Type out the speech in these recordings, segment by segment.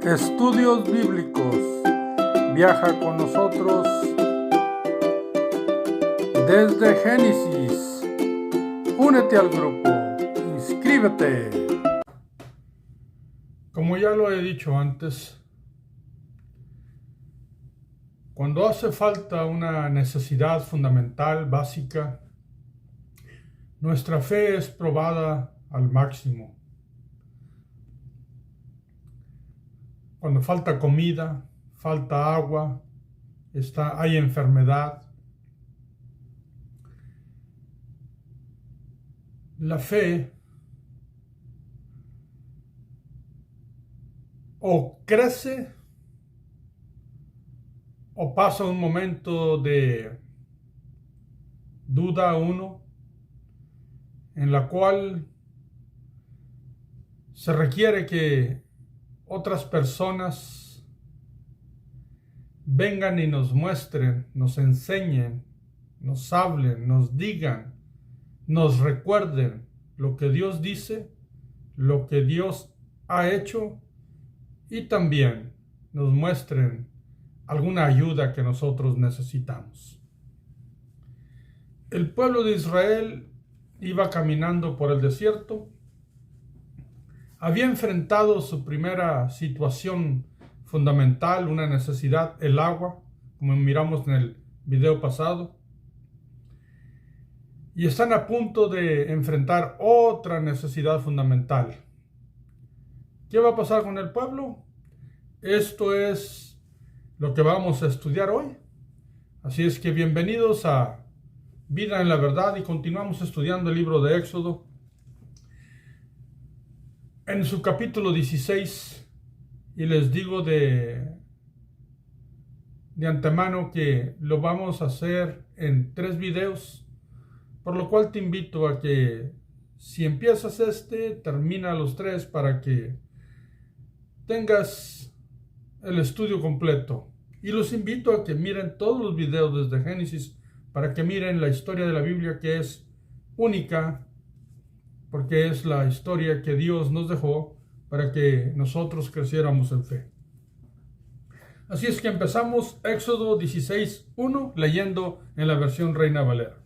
Estudios Bíblicos. Viaja con nosotros desde Génesis. Únete al grupo. Inscríbete. Como ya lo he dicho antes, cuando hace falta una necesidad fundamental, básica, nuestra fe es probada al máximo. Cuando falta comida, falta agua, hay enfermedad. La fe o crece o pasa un momento de duda uno, en la cual se requiere que otras personas vengan y nos muestren, nos enseñen, nos hablen, nos digan, nos recuerden lo que Dios dice, lo que Dios ha hecho, y también nos muestren alguna ayuda que nosotros necesitamos. El pueblo de Israel iba caminando por el desierto. Había enfrentado su primera situación fundamental, una necesidad, el agua, como miramos en el video pasado. Y están a punto de enfrentar otra necesidad fundamental. ¿Qué va a pasar con el pueblo? Esto es lo que vamos a estudiar hoy. Así es que bienvenidos a Vida en la Verdad y continuamos estudiando el libro de Éxodo. En su capítulo 16, y les digo de antemano que lo vamos a hacer en 3 videos, por lo cual te invito a que si empiezas termina los 3 para que tengas el estudio completo. Y los invito a que miren todos los videos desde Génesis para que miren la historia de la Biblia, que es única, porque es la historia que Dios nos dejó para que nosotros creciéramos en fe. Así es que empezamos Éxodo 16:1, leyendo en la versión Reina Valera.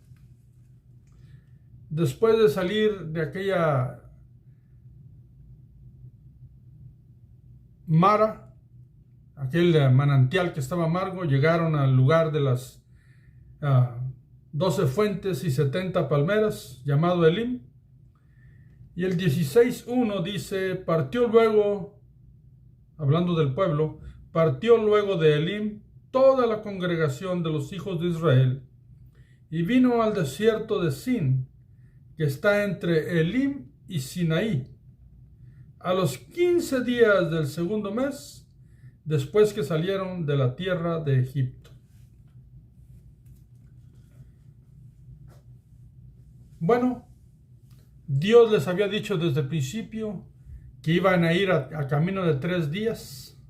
Después de salir de aquella Mara, aquel manantial que estaba amargo, llegaron al lugar de las 12 fuentes y 70 palmeras, llamado Elim. Y el 16:1 dice: partió luego, hablando del pueblo, partió luego de Elim toda la congregación de los hijos de Israel y vino al desierto de Sin, que está entre Elim y Sinaí, a los 15 días del segundo mes, después que salieron de la tierra de Egipto. Bueno, Dios les había dicho desde el principio que iban a ir a camino de 3 días.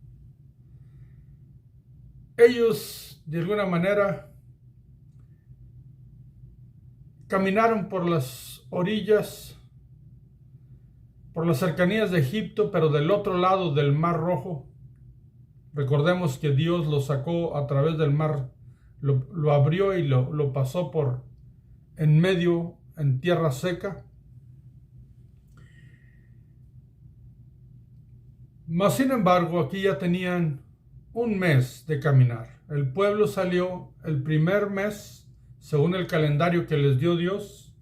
Ellos, de alguna manera, caminaron por las orillas, por las cercanías de Egipto, pero del otro lado del Mar Rojo. Recordemos que Dios los sacó a través del mar, lo abrió y lo pasó por en medio, en tierra seca. Mas, sin embargo, aquí ya tenían un mes de caminar. El pueblo salió el primer mes, según el calendario que les dio Dios.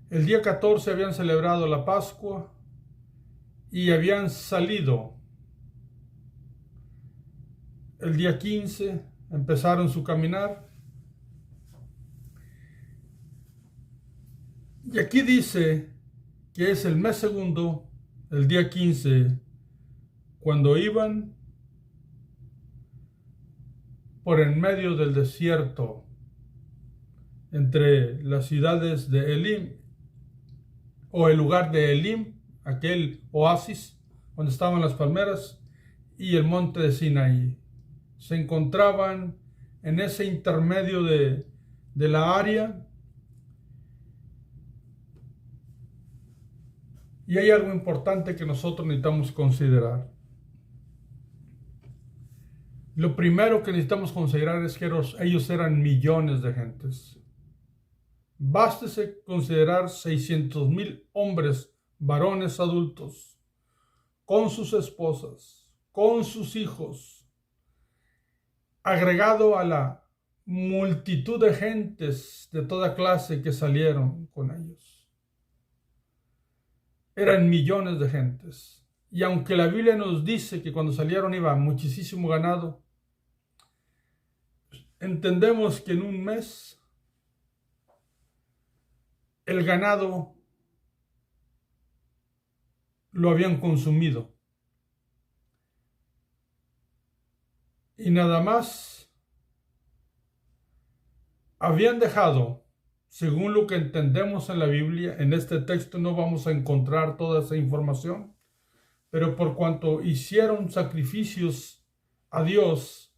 El día 14 habían celebrado la Pascua y habían salido. El día 15 empezaron su caminar. Y aquí dice que es el mes segundo, el día 15, cuando iban por en medio del desierto, entre las ciudades de Elim, o el lugar de Elim, aquel oasis donde estaban las palmeras, y el monte de Sinaí. Se encontraban en ese intermedio de la área. Y hay algo importante que nosotros necesitamos considerar. Lo primero que necesitamos considerar es que ellos eran millones de gentes. Bástese considerar 600,000 hombres, varones adultos, con sus esposas, con sus hijos, agregado a la multitud de gentes de toda clase que salieron con ellos. Eran millones de gentes. Y aunque la Biblia nos dice que cuando salieron iba muchísimo ganado, entendemos que en un mes el ganado lo habían consumido. Y nada más habían dejado, según lo que entendemos en la Biblia, en este texto no vamos a encontrar toda esa información, pero por cuanto hicieron sacrificios a Dios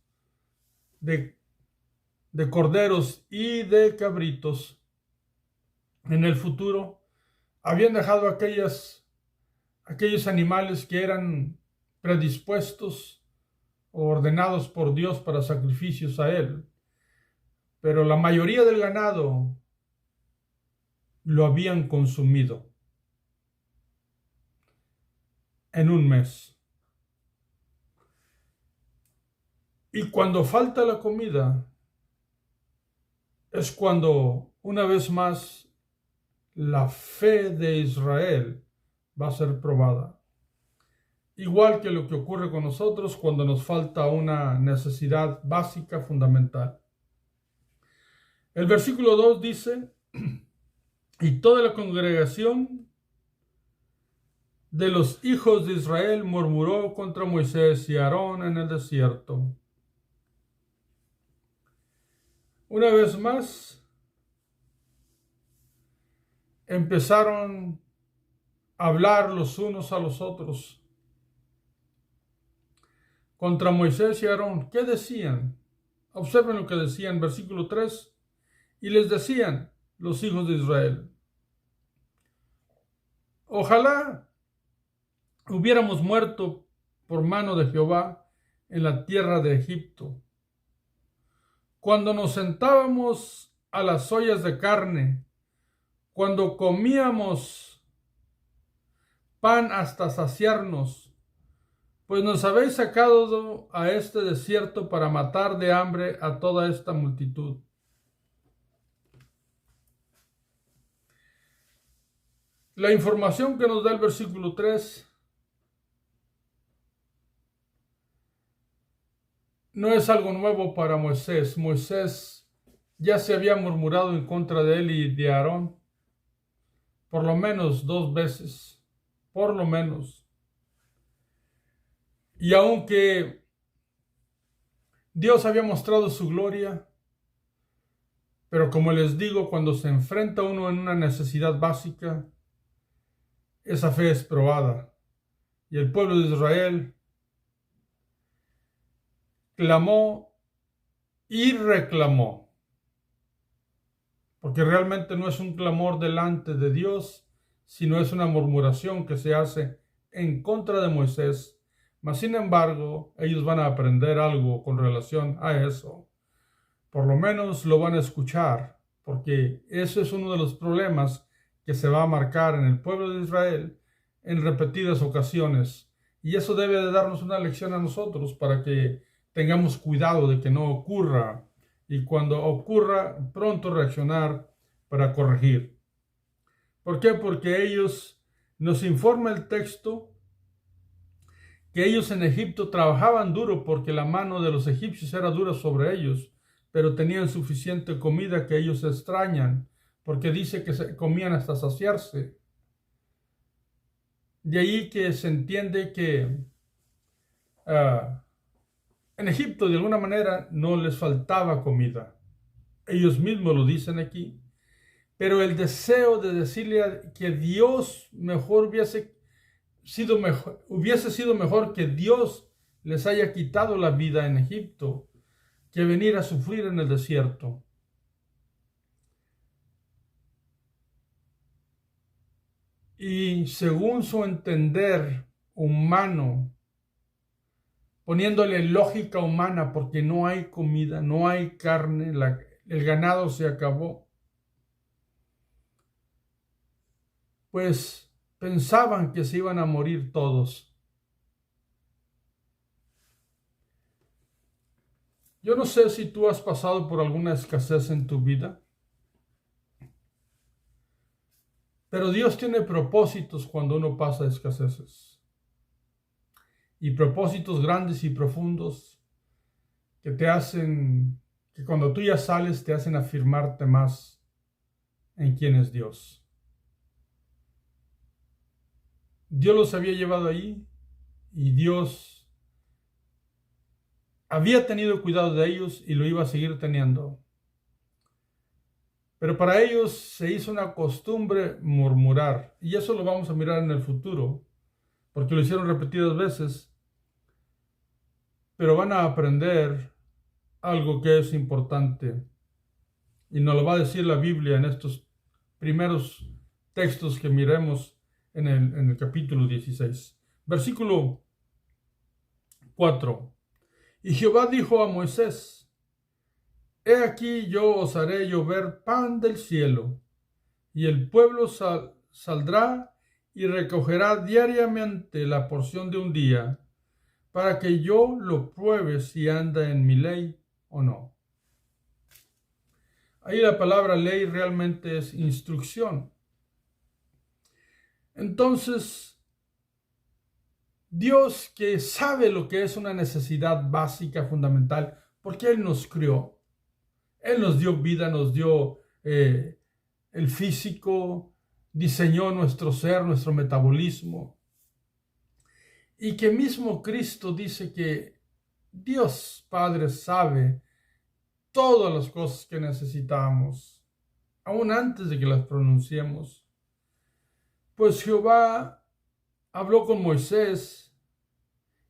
de corderos y de cabritos, en el futuro habían dejado aquellos animales que eran predispuestos o ordenados por Dios para sacrificios a Él. Pero la mayoría del ganado lo habían consumido en un mes. Y cuando falta la comida, es cuando, una vez más, la fe de Israel va a ser probada. Igual que lo que ocurre con nosotros cuando nos falta una necesidad básica, fundamental. El versículo 2 dice, y toda la congregación de los hijos de Israel murmuró contra Moisés y Aarón en el desierto. Una vez más, empezaron a hablar los unos a los otros contra Moisés y Aarón. ¿Qué decían? Observen lo que decían, versículo 3. Y les decían los hijos de Israel, ojalá hubiéramos muerto por mano de Jehová en la tierra de Egipto, cuando nos sentábamos a las ollas de carne, cuando comíamos pan hasta saciarnos, pues nos habéis sacado a este desierto para matar de hambre a toda esta multitud. La información que nos da el versículo 3 no es algo nuevo para Moisés. Moisés ya se había murmurado en contra de él y de Aarón por lo menos 2 veces, por lo menos. Y aunque Dios había mostrado su gloria, pero como les digo, cuando se enfrenta uno en una necesidad básica, esa fe es probada. Y el pueblo de Israel clamó y reclamó, porque realmente no es un clamor delante de Dios, sino es una murmuración que se hace en contra de Moisés. Mas sin embargo, ellos van a aprender algo con relación a eso. Por lo menos lo van a escuchar, porque eso es uno de los problemas que se va a marcar en el pueblo de Israel en repetidas ocasiones. Y eso debe de darnos una lección a nosotros para que tengamos cuidado de que no ocurra. Y cuando ocurra, pronto reaccionar para corregir. ¿Por qué? Porque nos informa el texto que ellos en Egipto trabajaban duro porque la mano de los egipcios era dura sobre ellos, pero tenían suficiente comida que ellos extrañan, porque dice que se comían hasta saciarse. De ahí que se entiende que en Egipto de alguna manera no les faltaba comida. Ellos mismos lo dicen aquí. Pero el deseo de decirle que Dios hubiese sido mejor que Dios les haya quitado la vida en Egipto que venir a sufrir en el desierto. Y según su entender humano, poniéndole lógica humana porque no hay comida, no hay carne, el ganado se acabó. Pues pensaban que se iban a morir todos. Yo no sé si tú has pasado por alguna escasez en tu vida, pero Dios tiene propósitos cuando uno pasa escaseces. Y propósitos grandes y profundos que te hacen, que cuando tú ya sales te hacen afirmarte más en quién es Dios. Dios los había llevado ahí y Dios había tenido cuidado de ellos y lo iba a seguir teniendo. Pero para ellos se hizo una costumbre murmurar, y eso lo vamos a mirar en el futuro, porque lo hicieron repetidas veces, pero van a aprender algo que es importante, y nos lo va a decir la Biblia en estos primeros textos que miremos en el capítulo 16. Versículo 4. Y Jehová dijo a Moisés: He aquí yo os haré llover pan del cielo, y el pueblo saldrá y recogerá diariamente la porción de un día, para que yo lo pruebe si anda en mi ley o no. Ahí la palabra ley realmente es instrucción. Entonces, Dios, que sabe lo que es una necesidad básica, fundamental, porque Él nos crió, Él nos dio vida, nos dio el físico, diseñó nuestro ser, nuestro metabolismo. Y que mismo Cristo dice que Dios Padre sabe todas las cosas que necesitamos, aún antes de que las pronunciemos. Pues Jehová habló con Moisés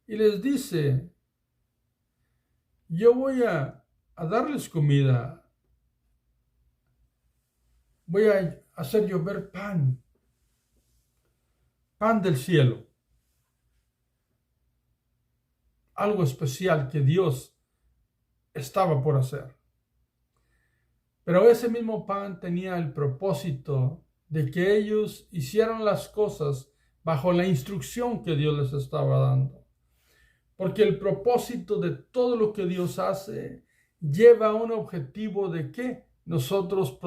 y les dice: yo voy a darles comida, voy a hacer llover pan del cielo, algo especial que Dios estaba por hacer. Pero ese mismo pan tenía el propósito de que ellos hicieran las cosas bajo la instrucción que Dios les estaba dando. Porque el propósito de todo lo que Dios hace lleva a un objetivo de que nosotros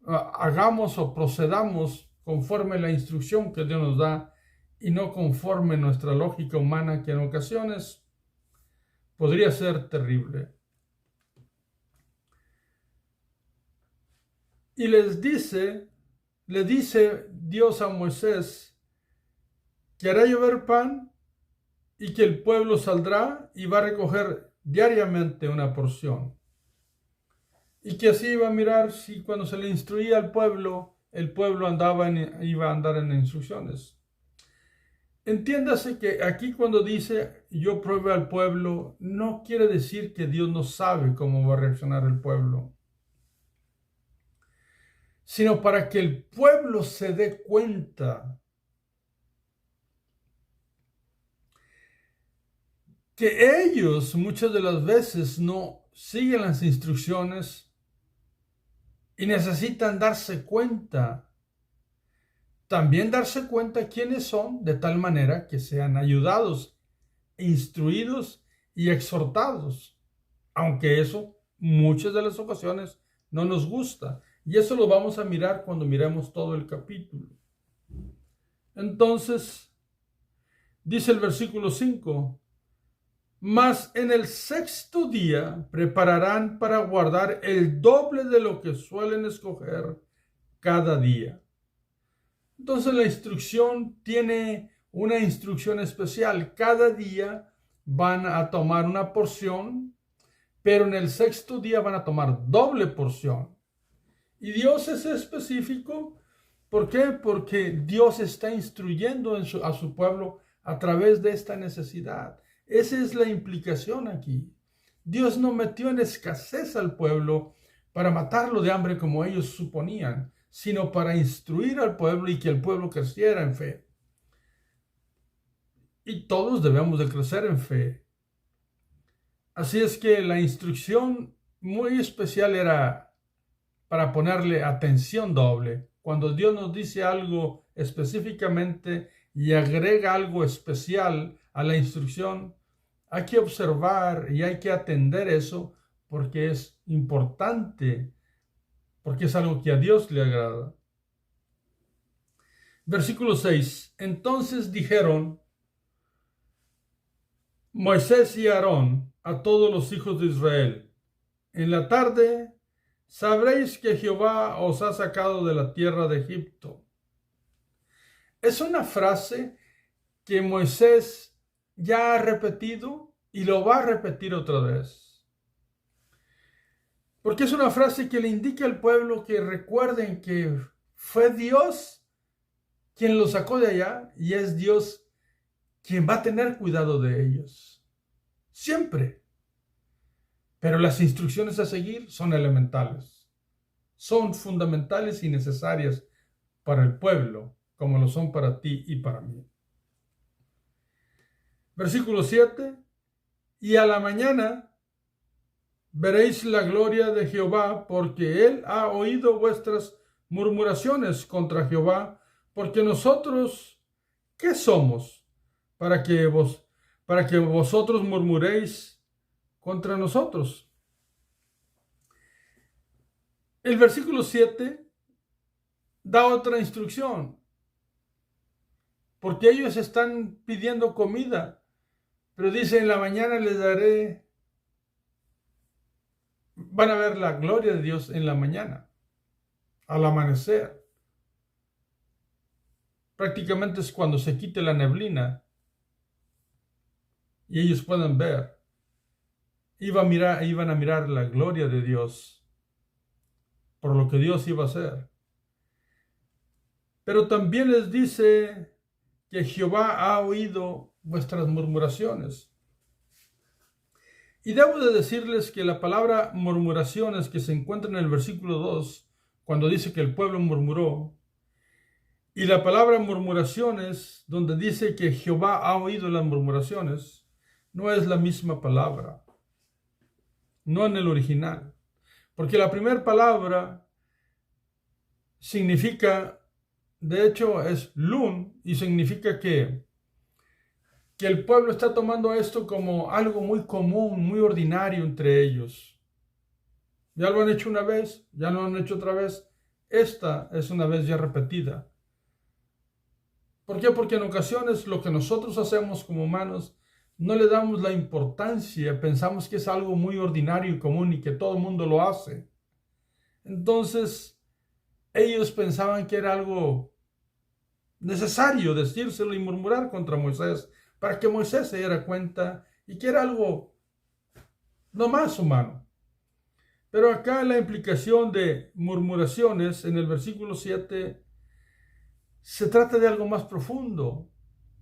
hagamos o procedamos conforme la instrucción que Dios nos da y no conforme nuestra lógica humana, que en ocasiones podría ser terrible. Y le dice Dios a Moisés que hará llover pan y que el pueblo saldrá y va a recoger diariamente una porción. Y que así iba a mirar si cuando se le instruía al pueblo, el pueblo iba a andar en instrucciones. Entiéndase que aquí cuando dice yo pruebe al pueblo, no quiere decir que Dios no sabe cómo va a reaccionar el pueblo, sino para que el pueblo se dé cuenta que ellos muchas de las veces no siguen las instrucciones y necesitan darse cuenta. También darse cuenta quiénes son, de tal manera que sean ayudados, instruidos y exhortados. Aunque eso muchas de las ocasiones no nos gusta. Y eso lo vamos a mirar cuando miremos todo el capítulo. Entonces, dice el versículo 5, mas en el sexto día prepararán para guardar el doble de lo que suelen escoger cada día. Entonces la instrucción tiene una instrucción especial. Cada día van a tomar una porción, pero en el sexto día van a tomar doble porción. Y Dios es específico. ¿Por qué? Porque Dios está instruyendo a su pueblo a través de esta necesidad. Esa es la implicación aquí. Dios no metió en escasez al pueblo para matarlo de hambre como ellos suponían, sino para instruir al pueblo y que el pueblo creciera en fe. Y todos debemos de crecer en fe. Así es que la instrucción muy especial era para ponerle atención doble. Cuando Dios nos dice algo específicamente y agrega algo especial a la instrucción, hay que observar y hay que atender eso porque es importante, porque es algo que a Dios le agrada. Versículo 6. Entonces dijeron Moisés y Aarón a todos los hijos de Israel: en la tarde sabréis que Jehová os ha sacado de la tierra de Egipto. Es una frase que Moisés ya ha repetido y lo va a repetir otra vez. Porque es una frase que le indica al pueblo que recuerden que fue Dios quien los sacó de allá y es Dios quien va a tener cuidado de ellos. Siempre. Pero las instrucciones a seguir son elementales. Son fundamentales y necesarias para el pueblo, como lo son para ti y para mí. Versículo 7. Y a la mañana veréis la gloria de Jehová, porque él ha oído vuestras murmuraciones contra Jehová, porque nosotros, ¿qué somos para que vosotros murmuréis contra nosotros? El versículo 7 da otra instrucción, porque ellos están pidiendo comida, pero dice: en la mañana les daré. Van a ver la gloria de Dios en la mañana, al amanecer. Prácticamente es cuando se quite la neblina y ellos pueden ver. Iban a mirar la gloria de Dios por lo que Dios iba a hacer. Pero también les dice que Jehová ha oído vuestras murmuraciones. Y debo de decirles que la palabra murmuraciones que se encuentra en el versículo 2, cuando dice que el pueblo murmuró, y la palabra murmuraciones, donde dice que Jehová ha oído las murmuraciones, no es la misma palabra. No en el original. Porque la primera palabra significa, de hecho es lun, y significa que el pueblo está tomando esto como algo muy común, muy ordinario entre ellos. Ya lo han hecho una vez, ya lo han hecho otra vez. Esta es una vez ya repetida. ¿Por qué? Porque en ocasiones lo que nosotros hacemos como humanos no le damos la importancia, pensamos que es algo muy ordinario y común y que todo el mundo lo hace. Entonces, ellos pensaban que era algo necesario decírselo y murmurar contra Moisés, para que Moisés se diera cuenta y que era algo no más humano. Pero acá la implicación de murmuraciones en el versículo 7 se trata de algo más profundo,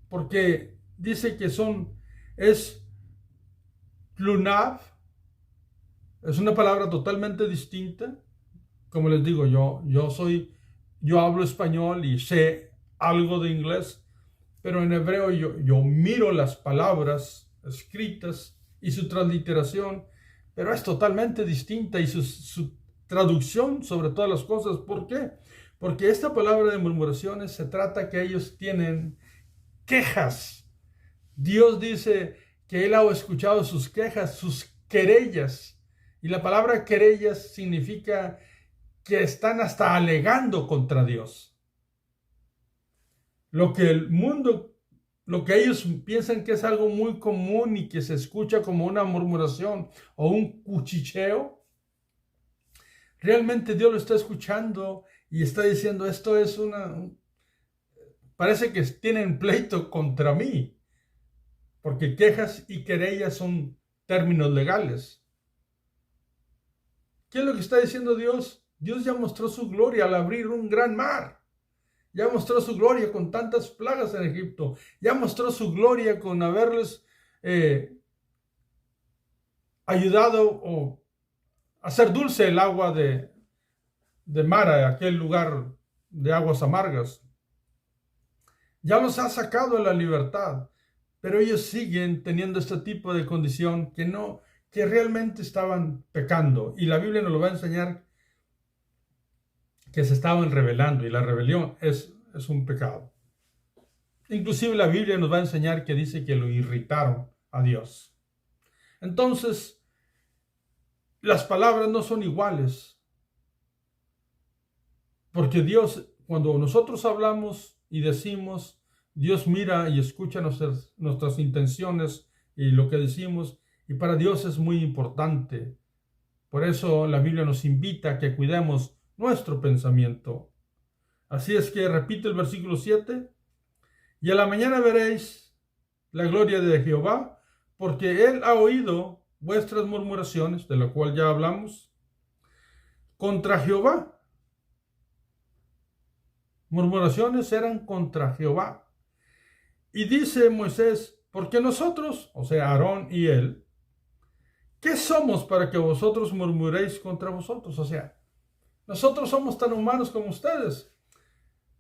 porque dice que es lunav, es una palabra totalmente distinta. Como les digo, yo hablo español y sé algo de inglés, pero en hebreo yo miro las palabras escritas y su transliteración, pero es totalmente distinta y su traducción sobre todas las cosas. ¿Por qué? Porque esta palabra de murmuraciones se trata que ellos tienen quejas. Dios dice que Él ha escuchado sus quejas, sus querellas. Y la palabra querellas significa que están hasta alegando contra Dios. Lo que ellos piensan que es algo muy común y que se escucha como una murmuración o un cuchicheo, realmente Dios lo está escuchando y está diciendo: esto es parece que tienen pleito contra mí, porque quejas y querellas son términos legales. ¿Qué es lo que está diciendo Dios? Dios ya mostró su gloria al abrir un gran mar. Ya mostró su gloria con tantas plagas en Egipto. Ya mostró su gloria con haberles ayudado o hacer dulce el agua de Mara, aquel lugar de aguas amargas. Ya los ha sacado a la libertad, pero ellos siguen teniendo este tipo de condición que que realmente estaban pecando. Y la Biblia nos lo va a enseñar que se estaban rebelando, y la rebelión es un pecado. Inclusive la Biblia nos va a enseñar que dice que lo irritaron a Dios. Entonces, las palabras no son iguales. Porque Dios, cuando nosotros hablamos y decimos, Dios mira y escucha nuestras intenciones y lo que decimos, y para Dios es muy importante. Por eso la Biblia nos invita a que cuidemos nuestro pensamiento. Así es que repite el versículo 7, y a la mañana veréis la gloria de Jehová, porque Él ha oído vuestras murmuraciones, de la cual ya hablamos, contra Jehová. Murmuraciones eran contra Jehová. Y dice Moisés, porque nosotros, o sea, Aarón y él, ¿qué somos para que vosotros murmuréis contra vosotros? O sea, nosotros somos tan humanos como ustedes.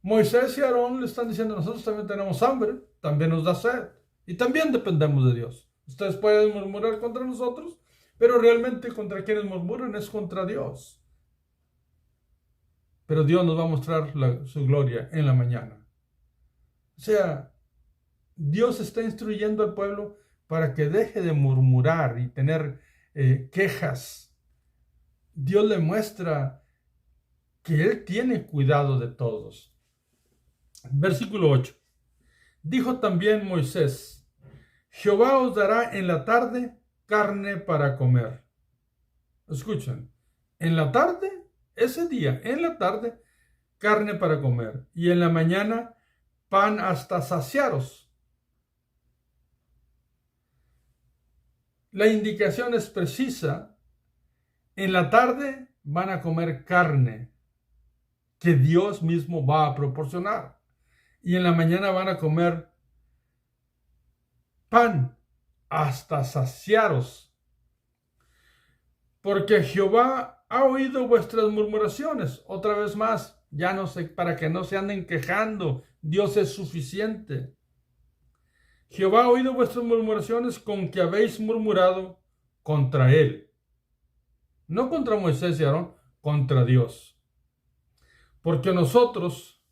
Moisés y Aarón le están diciendo, nosotros también tenemos hambre, también nos da sed, y también dependemos de Dios. Ustedes pueden murmurar contra nosotros, pero realmente contra quienes murmuran es contra Dios. Pero Dios nos va a mostrar su gloria en la mañana. O sea, Dios está instruyendo al pueblo para que deje de murmurar y tener quejas. Dios le muestra que Él tiene cuidado de todos. Versículo 8. Dijo también Moisés, Jehová os dará en la tarde carne para comer. Escuchen, en la tarde, ese día, en la tarde, carne para comer. Y en la mañana, pan hasta saciaros. La indicación es precisa. En la tarde van a comer carne que Dios mismo va a proporcionar. Y en la mañana van a comer pan hasta saciaros. Porque Jehová ha oído vuestras murmuraciones. Otra vez más, ya no sé, para que no se anden quejando. Dios es suficiente. Jehová ha oído vuestras murmuraciones con que habéis murmurado contra él. No contra Moisés y Aarón, contra Dios. Porque nosotros,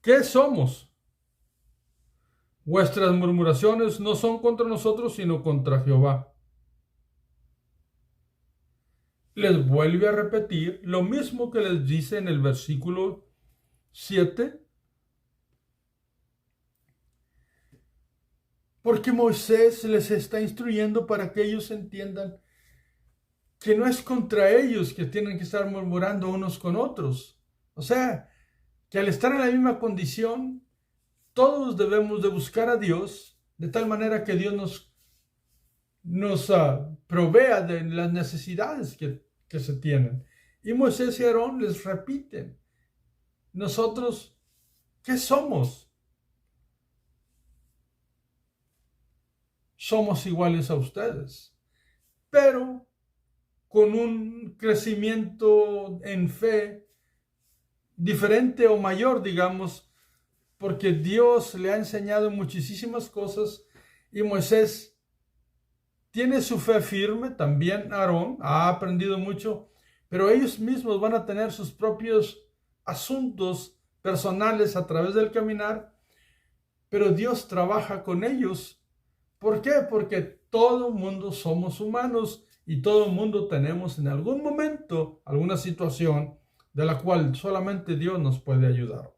¿qué somos? Vuestras murmuraciones no son contra nosotros, sino contra Jehová. Les vuelve a repetir lo mismo que les dice en el versículo 7. Porque Moisés les está instruyendo para que ellos entiendan que no es contra ellos que tienen que estar murmurando unos con otros. O sea, que al estar en la misma condición, todos debemos de buscar a Dios de tal manera que Dios nos provea de las necesidades que se tienen. Y Moisés y Aarón les repiten, nosotros, ¿qué somos? Somos iguales a ustedes, pero con un crecimiento en fe diferente o mayor, digamos, porque Dios le ha enseñado muchísimas cosas y Moisés tiene su fe firme, también Aarón ha aprendido mucho, pero ellos mismos van a tener sus propios asuntos personales a través del caminar, pero Dios trabaja con ellos. ¿Por qué? Porque todo mundo somos humanos y todo mundo tenemos en algún momento alguna situación de la cual solamente Dios nos puede ayudar.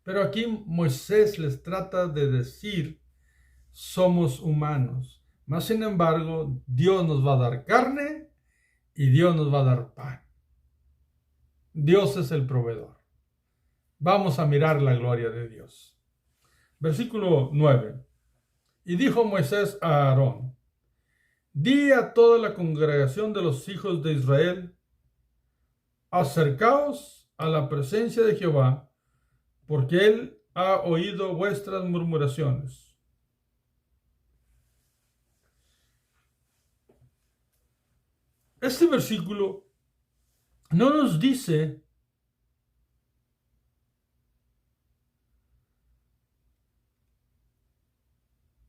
Pero aquí Moisés les trata de decir, somos humanos. Mas sin embargo, Dios nos va a dar carne y Dios nos va a dar pan. Dios es el proveedor. Vamos a mirar la gloria de Dios. Versículo 9. Y dijo Moisés a Aarón, di a toda la congregación de los hijos de Israel, acercaos a la presencia de Jehová, porque él ha oído vuestras murmuraciones. Este versículo no nos dice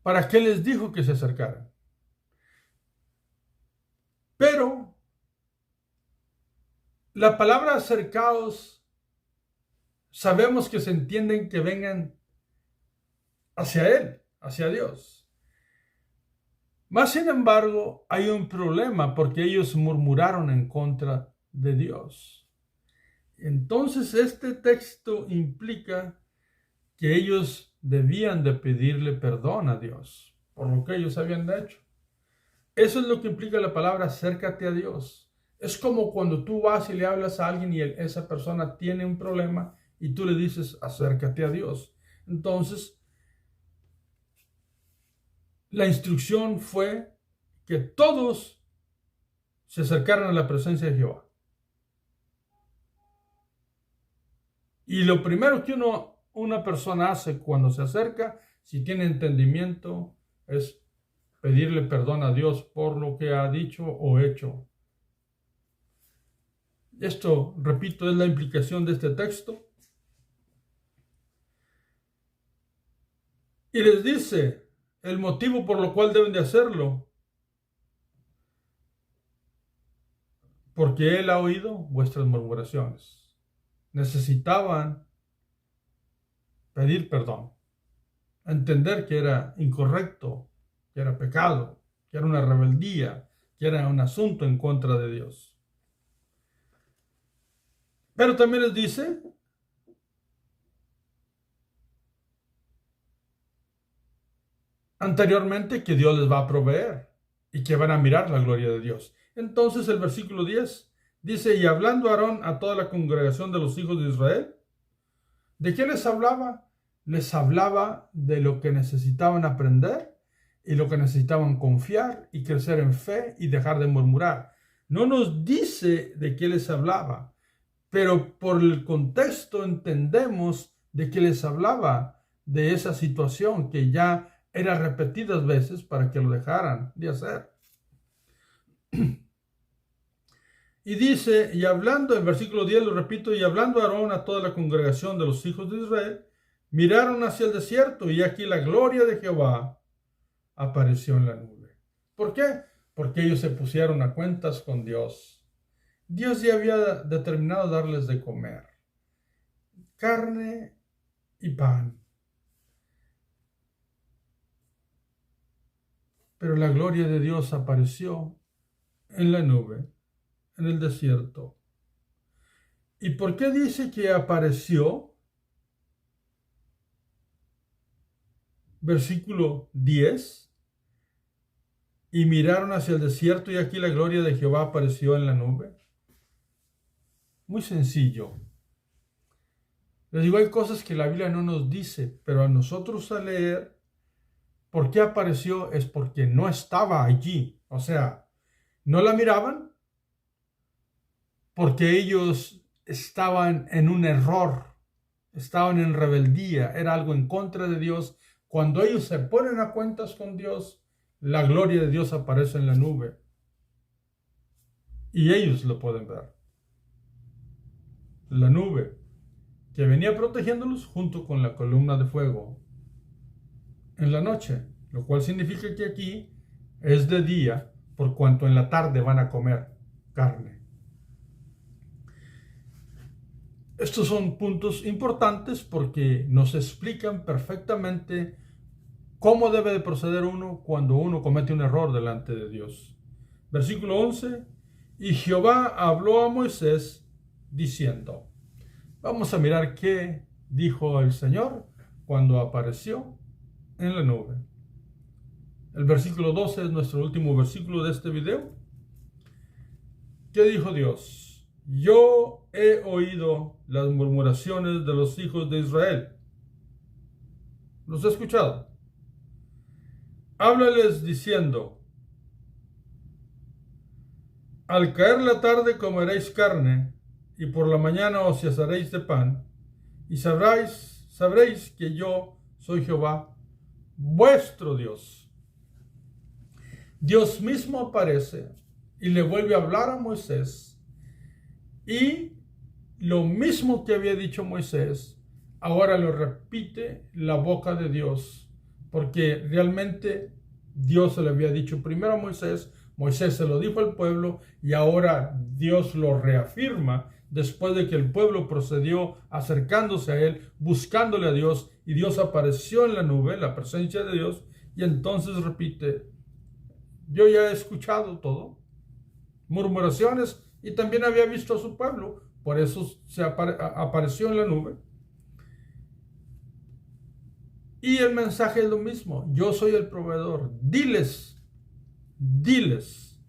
¿Para qué les dijo que se acercaran? Pero la palabra acercaos, sabemos que se entienden que vengan hacia Él, hacia Dios. Mas, sin embargo, hay un problema porque ellos murmuraron en contra de Dios. Entonces, este texto implica que ellos debían de pedirle perdón a Dios por lo que ellos habían hecho. Eso es lo que implica la palabra acércate a Dios. Es como cuando tú vas y le hablas a alguien y esa persona tiene un problema y tú le dices acércate a Dios. Entonces, la instrucción fue que todos se acercaran a la presencia de Jehová. Y lo primero que una persona hace cuando se acerca, si tiene entendimiento, es pedirle perdón a Dios por lo que ha dicho o hecho. Esto, repito, es la implicación de este texto. Y les dice el motivo por lo cual deben de hacerlo. Porque Él ha oído vuestras murmuraciones. Necesitaban pedir perdón, entender que era incorrecto, que era pecado, que era una rebeldía, que era un asunto en contra de Dios. Pero también les dice anteriormente que Dios les va a proveer y que van a mirar la gloria de Dios. Entonces el versículo 10 dice, y hablando Aarón a toda la congregación de los hijos de Israel, ¿de qué les hablaba? Les hablaba de lo que necesitaban aprender y lo que necesitaban confiar y crecer en fe y dejar de murmurar. No nos dice de qué les hablaba, pero por el contexto entendemos de que les hablaba de esa situación que ya era repetidas veces para que lo dejaran de hacer. Y dice, y hablando, en versículo 10 lo repito, y hablando Aarón a toda la congregación de los hijos de Israel, miraron hacia el desierto y aquí la gloria de Jehová apareció en la nube. ¿Por qué? Porque ellos se pusieron a cuentas con Dios. Dios ya había determinado darles de comer carne y pan. Pero la gloria de Dios apareció en la nube, en el desierto. ¿Y por qué dice que apareció? Versículo 10. Y miraron hacia el desierto y aquí la gloria de Jehová apareció en la nube. Muy sencillo. Les digo, hay cosas que la Biblia no nos dice, pero a nosotros al leer, ¿por qué apareció? Es porque no estaba allí. O sea, no la miraban porque ellos estaban en un error, estaban en rebeldía, era algo en contra de Dios. Cuando ellos se ponen a cuentas con Dios, la gloria de Dios aparece en la nube y ellos lo pueden ver. La nube que venía protegiéndolos junto con la columna de fuego en la noche, lo cual significa que aquí es de día, por cuanto en la tarde van a comer carne. Estos son puntos importantes porque nos explican perfectamente cómo debe de proceder uno cuando uno comete un error delante de Dios. Versículo 11. Y Jehová habló a Moisés diciendo. Vamos a mirar qué dijo el Señor cuando apareció en la nube. El versículo 12 es nuestro último versículo de este video. ¿Qué dijo Dios? Yo he oído las murmuraciones de los hijos de Israel. ¿Los he escuchado? Háblales diciendo, al caer la tarde comeréis carne, y por la mañana os saciaréis de pan, y sabréis que yo soy Jehová, vuestro Dios. Dios mismo aparece y le vuelve a hablar a Moisés, y lo mismo que había dicho Moisés, ahora lo repite la boca de Dios porque realmente Dios se le había dicho primero a Moisés, Moisés se lo dijo al pueblo y ahora Dios lo reafirma después de que el pueblo procedió acercándose a él, buscándole a Dios, y Dios apareció en la nube, la presencia de Dios, y entonces repite: yo ya he escuchado todo, murmuraciones, y también había visto a su pueblo, por eso se apareció en la nube. Y el mensaje es lo mismo: yo soy el proveedor, diles,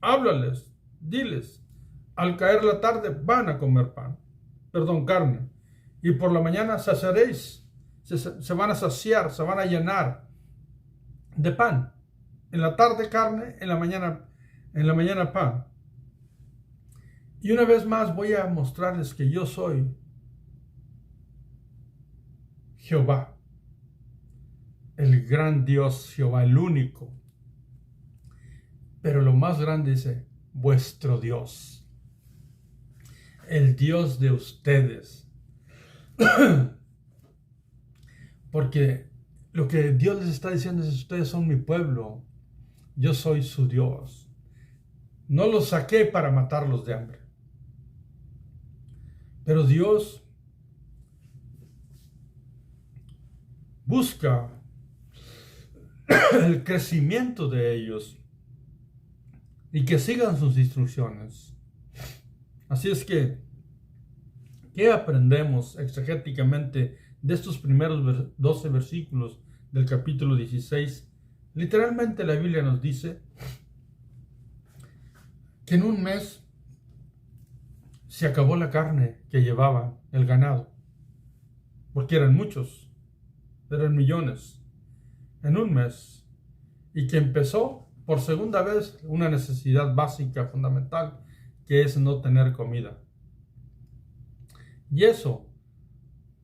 háblales, diles, al caer la tarde van a comer carne, y por la mañana saciaréis, se van a saciar, se van a llenar de pan. En la tarde carne, en la mañana pan. Y una vez más voy a mostrarles que yo soy Jehová, el gran Dios, Jehová, el único. Pero lo más grande dice: vuestro Dios, el Dios de ustedes. Porque lo que Dios les está diciendo es: ustedes son mi pueblo, yo soy su Dios. No los saqué para matarlos de hambre. Pero Dios busca el crecimiento de ellos y que sigan sus instrucciones. Así es que, ¿qué aprendemos exegéticamente de estos primeros 12 versículos del capítulo 16? Literalmente la Biblia nos dice que en un mes se acabó la carne que llevaba el ganado, porque eran muchos, eran millones, en un mes, y que empezó por segunda vez una necesidad básica, fundamental, que es no tener comida. Y eso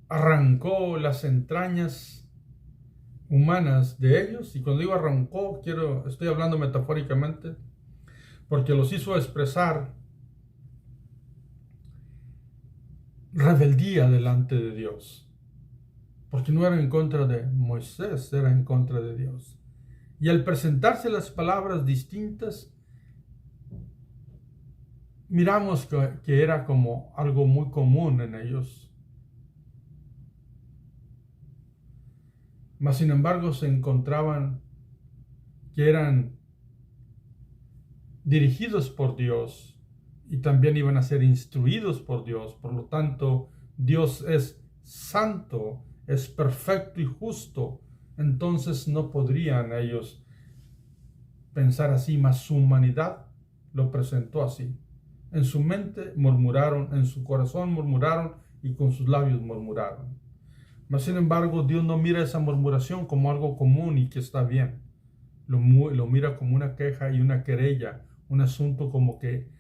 arrancó las entrañas humanas de ellos, y cuando digo arrancó, estoy hablando metafóricamente, porque los hizo expresar rebeldía delante de Dios, porque no era en contra de Moisés, era en contra de Dios. Y al presentarse las palabras distintas, miramos que era como algo muy común en ellos. Mas sin embargo se encontraban que eran dirigidos por Dios y también iban a ser instruidos por Dios. Por lo tanto, Dios es santo, es perfecto y justo. Entonces no podrían ellos pensar así, mas su humanidad lo presentó así. En su mente murmuraron, en su corazón murmuraron y con sus labios murmuraron. Mas sin embargo, Dios no mira esa murmuración como algo común y que está bien. Lo mira como una queja y una querella, un asunto como que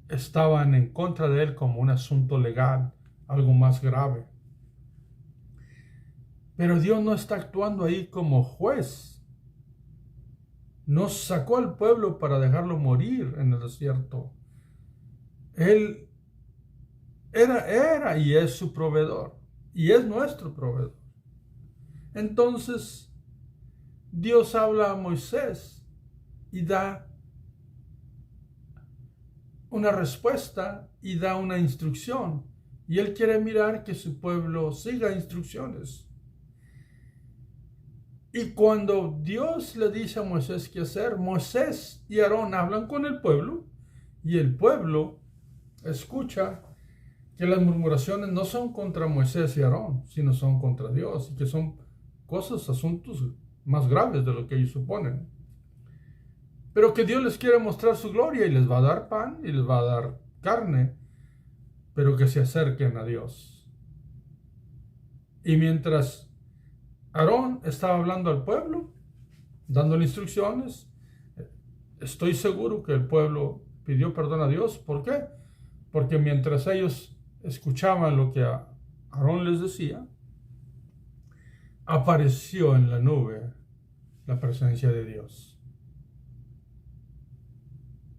estaban en contra de él, como un asunto legal, algo más grave. Pero Dios no está actuando ahí como juez. No sacó al pueblo para dejarlo morir en el desierto. Él era y es su proveedor, y es nuestro proveedor. Entonces, Dios habla a Moisés y da una respuesta y da una instrucción. Y él quiere mirar que su pueblo siga instrucciones. Y cuando Dios le dice a Moisés qué hacer, Moisés y Aarón hablan con el pueblo y el pueblo escucha que las murmuraciones no son contra Moisés y Aarón, sino son contra Dios, y que son asuntos más graves de lo que ellos suponen. Pero que Dios les quiere mostrar su gloria y les va a dar pan y les va a dar carne, pero que se acerquen a Dios. Y mientras Aarón estaba hablando al pueblo, dándole instrucciones, estoy seguro que el pueblo pidió perdón a Dios. ¿Por qué? Porque mientras ellos escuchaban lo que Aarón les decía, apareció en la nube la presencia de Dios.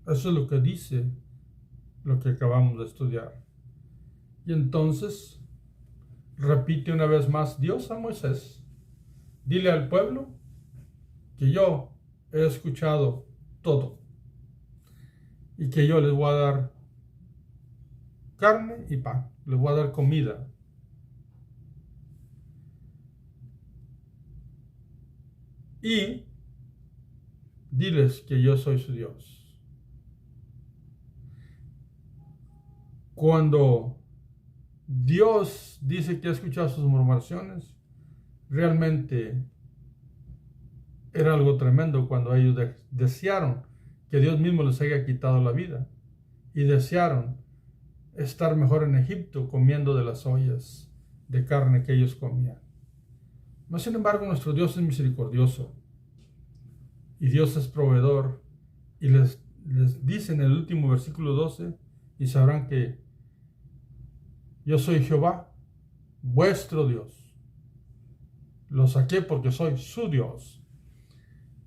Eso es lo que dice lo que acabamos de estudiar. Y entonces repite una vez más Dios a Moisés: Dile al pueblo que yo he escuchado todo y que yo les voy a dar carne y pan, les voy a dar comida. Y diles que yo soy su Dios. Cuando Dios dice que ha escuchado sus murmuraciones, realmente era algo tremendo cuando ellos desearon que Dios mismo les haya quitado la vida y desearon estar mejor en Egipto comiendo de las ollas de carne que ellos comían. Mas, sin embargo, nuestro Dios es misericordioso y Dios es proveedor, y les dice en el último versículo 12, y sabrán que yo soy Jehová, vuestro Dios. Lo saqué porque soy su Dios.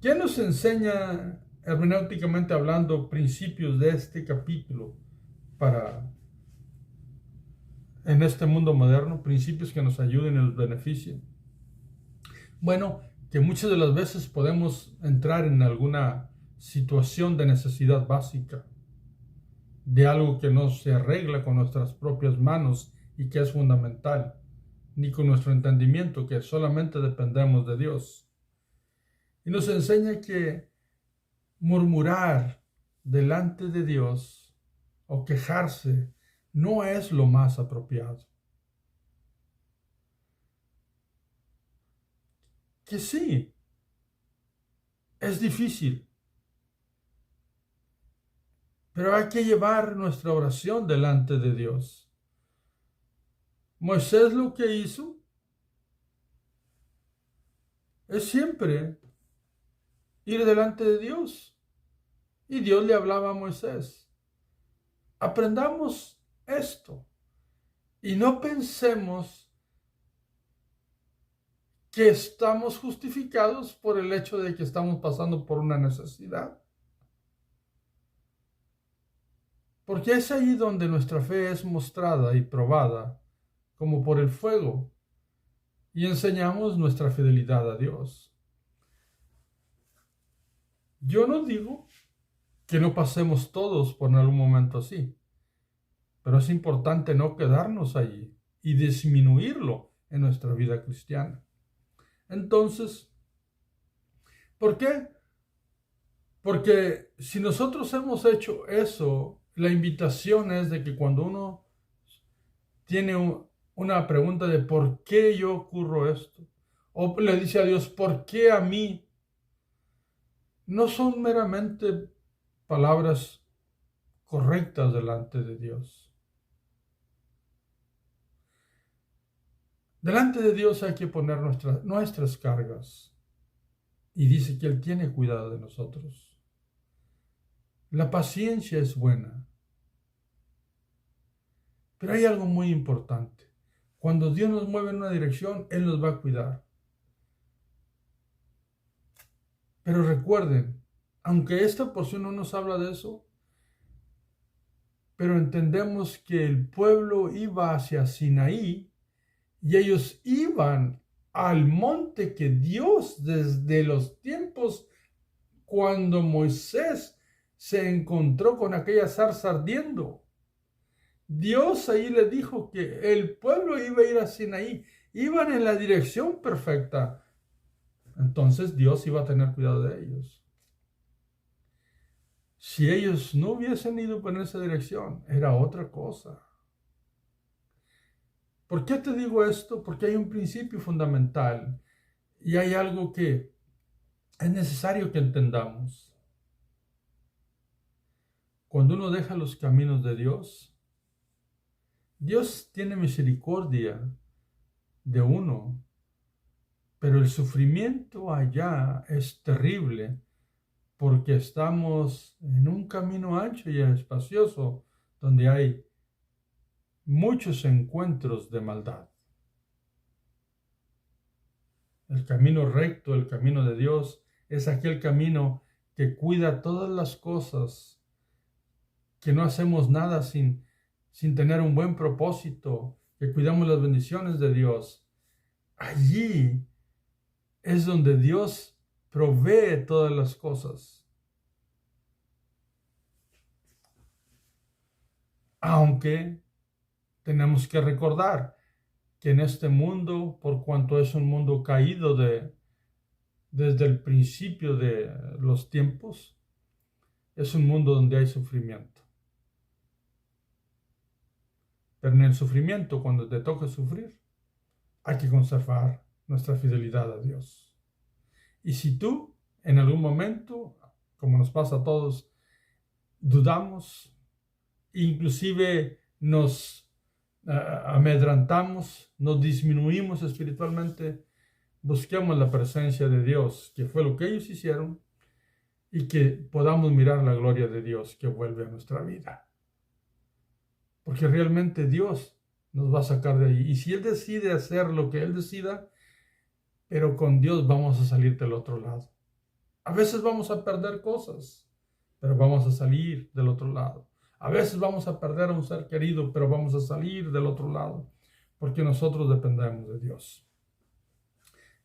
¿Qué nos enseña hermenéuticamente hablando principios de este capítulo en este mundo moderno? Principios que nos ayuden y nos beneficien. Bueno, que muchas de las veces podemos entrar en alguna situación de necesidad básica, de algo que no se arregla con nuestras propias manos y que es fundamental, ni con nuestro entendimiento, que solamente dependemos de Dios. Y nos enseña que murmurar delante de Dios o quejarse no es lo más apropiado. Que sí, es difícil, pero hay que llevar nuestra oración delante de Dios. Moisés lo que hizo es siempre ir delante de Dios. Y Dios le hablaba a Moisés. Aprendamos esto y no pensemos que estamos justificados por el hecho de que estamos pasando por una necesidad. Porque es ahí donde nuestra fe es mostrada y probada como por el fuego, y enseñamos nuestra fidelidad a Dios. Yo no digo que no pasemos todos por algún momento así, pero es importante no quedarnos allí y disminuirlo en nuestra vida cristiana. Entonces, ¿por qué? Porque si nosotros hemos hecho eso, la invitación es de que cuando uno tiene una pregunta de ¿por qué yo ocurro esto? O le dice a Dios, ¿por qué a mí? No son meramente palabras correctas delante de Dios. Delante de Dios hay que poner nuestras cargas. Y dice que Él tiene cuidado de nosotros. La paciencia es buena. Pero hay algo muy importante. Cuando Dios nos mueve en una dirección, Él nos va a cuidar. Pero recuerden, aunque esta porción no nos habla de eso, pero entendemos que el pueblo iba hacia Sinaí y ellos iban al monte que Dios desde los tiempos cuando Moisés se encontró con aquella zarza ardiendo. Dios ahí le dijo que el pueblo iba a ir a Sinaí, iban en la dirección perfecta. Entonces Dios iba a tener cuidado de ellos. Si ellos no hubiesen ido por esa dirección, era otra cosa. ¿Por qué te digo esto? Porque hay un principio fundamental y hay algo que es necesario que entendamos. Cuando uno deja los caminos de Dios, Dios tiene misericordia de uno, pero el sufrimiento allá es terrible porque estamos en un camino ancho y espacioso donde hay muchos encuentros de maldad. El camino recto, el camino de Dios, es aquel camino que cuida todas las cosas, que no hacemos nada sin tener un buen propósito, que cuidamos las bendiciones de Dios. Allí es donde Dios provee todas las cosas. Aunque tenemos que recordar que en este mundo, por cuanto es un mundo caído desde el principio de los tiempos, es un mundo donde hay sufrimiento. Pero en el sufrimiento, cuando te toca sufrir, hay que conservar nuestra fidelidad a Dios. Y si tú, en algún momento, como nos pasa a todos, dudamos, inclusive nos amedrentamos, nos disminuimos espiritualmente, busquemos la presencia de Dios, que fue lo que ellos hicieron, y que podamos mirar la gloria de Dios que vuelve a nuestra vida. Porque realmente Dios nos va a sacar de ahí. Y si Él decide hacer lo que Él decida, pero con Dios vamos a salir del otro lado. A veces vamos a perder cosas, pero vamos a salir del otro lado. A veces vamos a perder a un ser querido, pero vamos a salir del otro lado, porque nosotros dependemos de Dios.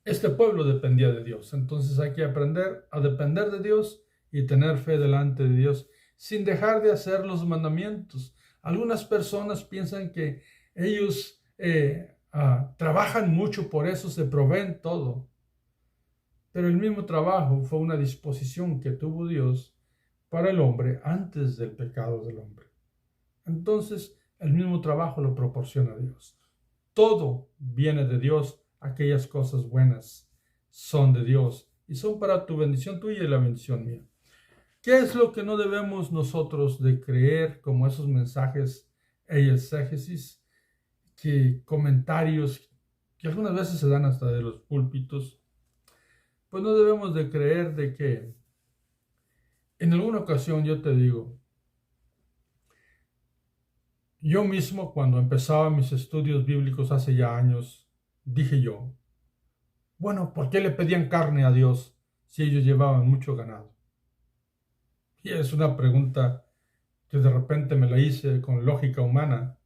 Este pueblo dependía de Dios, entonces hay que aprender a depender de Dios y tener fe delante de Dios, sin dejar de hacer los mandamientos. Algunas personas piensan que ellos trabajan mucho, por eso se proveen todo. Pero el mismo trabajo fue una disposición que tuvo Dios para el hombre antes del pecado del hombre. Entonces, el mismo trabajo lo proporciona Dios. Todo viene de Dios, aquellas cosas buenas son de Dios y son para tu bendición tuya y la bendición mía. ¿Qué es lo que no debemos nosotros de creer como esos mensajes exégesis, que comentarios que algunas veces se dan hasta de los púlpitos? Pues no debemos de creer de que en alguna ocasión yo te digo, yo mismo cuando empezaba mis estudios bíblicos hace ya años, dije yo, bueno, ¿por qué le pedían carne a Dios si ellos llevaban mucho ganado? Y es una pregunta que de repente me la hice con lógica humana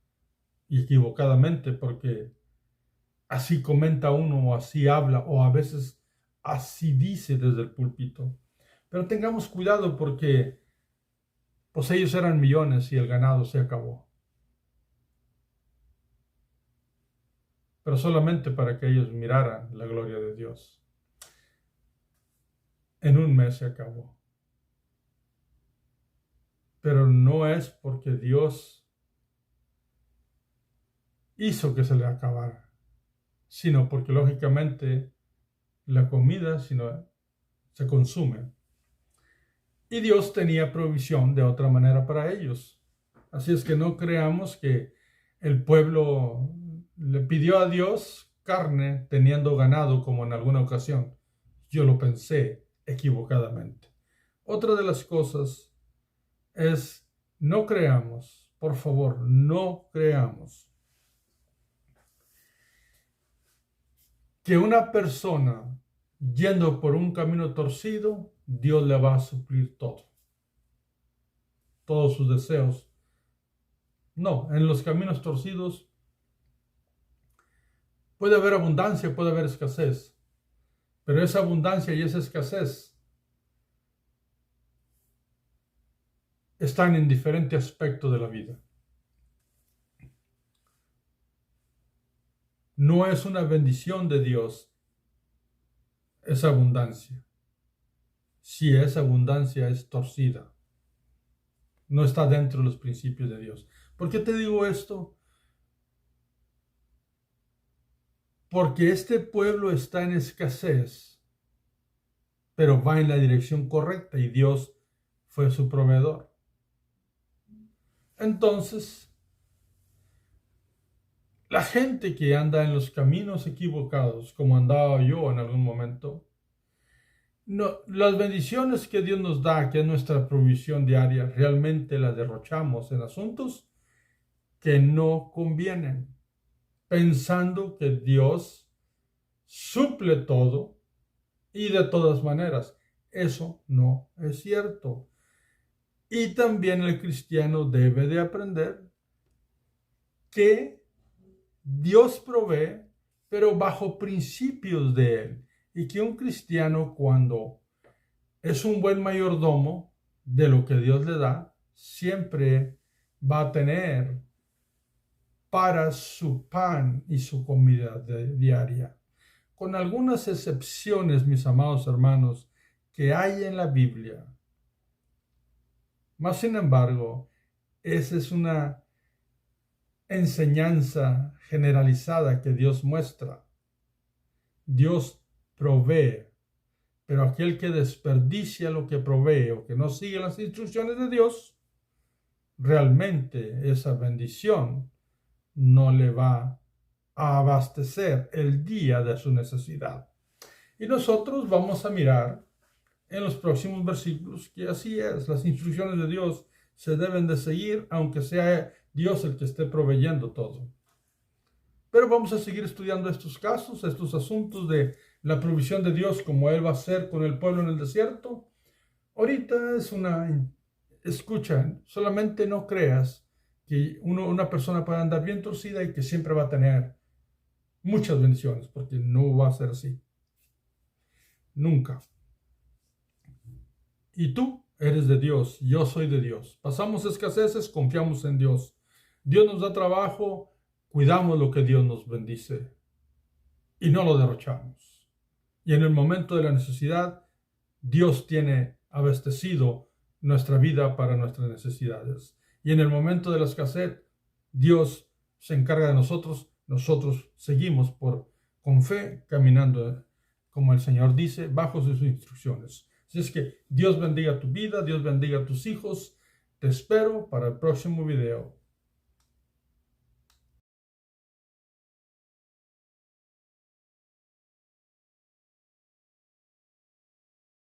y equivocadamente, porque así comenta uno o así habla o a veces así dice desde el púlpito. Pero tengamos cuidado porque pues ellos eran millones y el ganado se acabó. Pero solamente para que ellos miraran la gloria de Dios. En un mes se acabó. Pero no es porque Dios hizo que se le acabara, sino porque lógicamente la comida se consume. Y Dios tenía provisión de otra manera para ellos. Así es que no creamos que el pueblo le pidió a Dios carne teniendo ganado como en alguna ocasión. Yo lo pensé equivocadamente. Otra de las cosas es no creamos, por favor, no creamos que una persona yendo por un camino torcido, Dios le va a suplir todo, todos sus deseos. No, en los caminos torcidos puede haber abundancia, puede haber escasez, pero esa abundancia y esa escasez están en diferente aspecto de la vida. No es una bendición de Dios esa abundancia, si esa abundancia es torcida. No está dentro de los principios de Dios. ¿Por qué te digo esto? Porque este pueblo está en escasez, pero va en la dirección correcta y Dios fue su proveedor. Entonces, la gente que anda en los caminos equivocados, como andaba yo en algún momento, no, las bendiciones que Dios nos da, que es nuestra provisión diaria, realmente las derrochamos en asuntos que no convienen, pensando que Dios suple todo y de todas maneras. Eso no es cierto. Y también el cristiano debe de aprender que Dios provee, pero bajo principios de Él. y que un cristiano, cuando es un buen mayordomo de lo que Dios le da, siempre va a tener para su pan y su comida diaria. Con algunas excepciones, mis amados hermanos, que hay en la Biblia. Mas, sin embargo, esa es una enseñanza generalizada que Dios muestra. Dios provee, pero aquel que desperdicia lo que provee o que no sigue las instrucciones de Dios, realmente esa bendición no le va a abastecer el día de su necesidad. Y nosotros vamos a mirar en los próximos versículos que así es, las instrucciones de Dios se deben de seguir, aunque sea Dios el que esté proveyendo todo. Pero vamos a seguir estudiando estos casos, estos asuntos de la provisión de Dios, como Él va a hacer con el pueblo en el desierto. Ahorita es escucha, solamente no creas que una persona puede andar bien torcida y que siempre va a tener muchas bendiciones, porque no va a ser así. Nunca. Y tú eres de Dios, yo soy de Dios. Pasamos escaseces, confiamos en Dios. Dios nos da trabajo, cuidamos lo que Dios nos bendice y no lo derrochamos. Y en el momento de la necesidad, Dios tiene abastecido nuestra vida para nuestras necesidades. Y en el momento de la escasez, Dios se encarga de nosotros. Nosotros seguimos con fe, caminando, como el Señor dice, bajo sus instrucciones. Así es que Dios bendiga tu vida, Dios bendiga a tus hijos. Te espero para el próximo video.